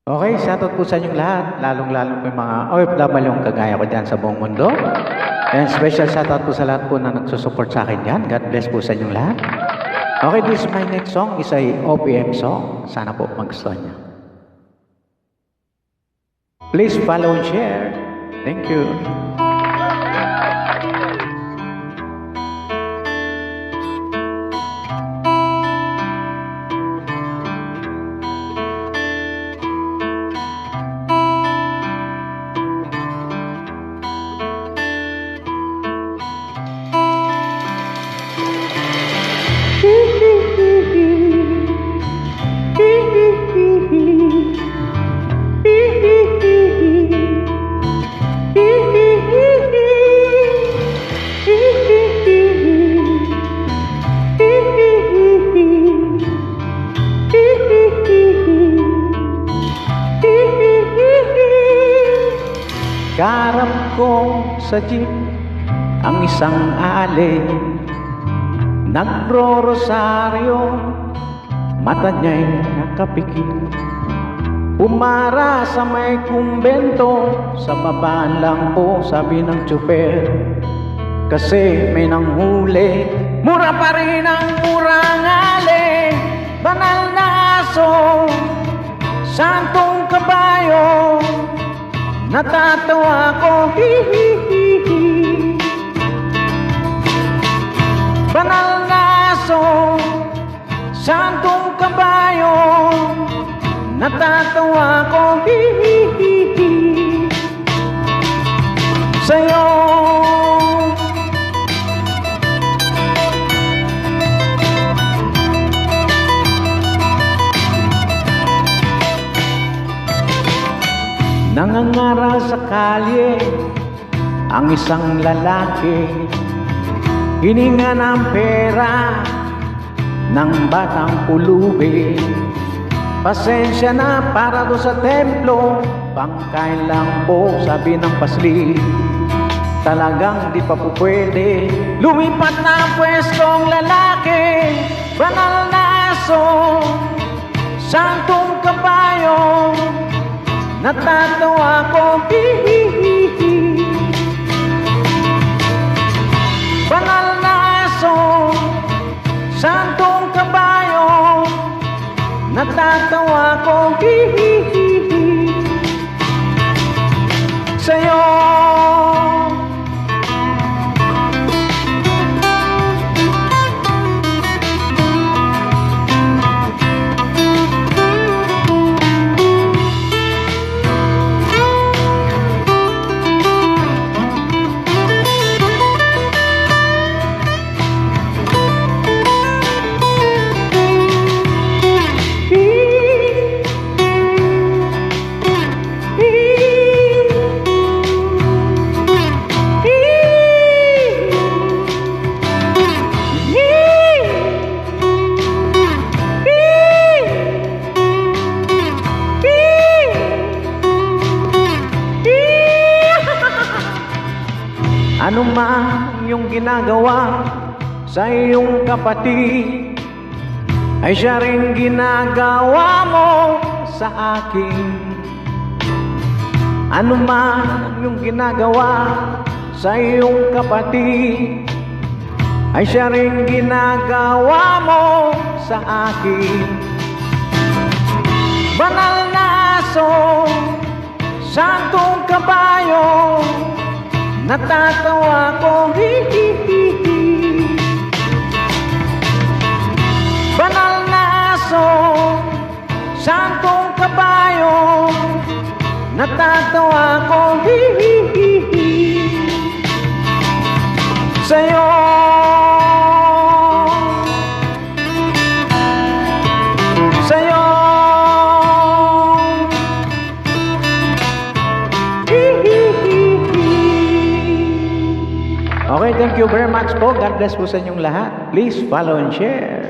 Okay, shoutout po sa inyong lahat, lalong-lalong po yung mga OFW kagaya ko dyan sa buong mundo. And special shoutout po sa lahat po na nagsusupport sa akin dyan. God bless po sa inyong lahat. Okay, this is my next song, is a OPM song. Sana po magustuhan niya. Please follow and share. Thank you. Karap ko sa jeep ang isang ali, nagro-rosaryo, mata niya'y nakapikit. Umara sa may kumbento, sa babaan lang po, sabi ng tsuper, kasi may nanghuli. Mura pa rin ang murang ali, banal na aso, santong kabayo. Natatawa ko, hi-hi-hi-hi. Banal na aso, santong kabayo. Natatawa ko, hi-hi-hi-hi. Sa'yo nangangaral sa kalye ang isang lalaki, hininga ng pera ng batang pulubi. Pasensya na para do sa templo, pangkain lang po, sabi ng pasli. Talagang di pa po pwede, lumipat na ang pwestong lalaki. Banal na aso, santong kabayo. Natatawa ko, hi-hi-hi-hi. Banal na aso, santong kabayo. Natatawa ko, hi-hi-hi-hi. Sa'yo ano man yung ginagawa sa iyong kapatid, ay siya rin ginagawa mo sa akin. Ano man yung ginagawa sa iyong kapatid, ay siya rin ginagawa mo sa akin. Banal na aso, santong kabayo. Natatawa ko, hi-hi-hi-hi. Banal na aso, santong kabayo. Natatawa ko, hi-hi-hi-hi. Sa'yo Sa'yo Okay, thank you very much po. God bless po sa inyong lahat. Please follow and share.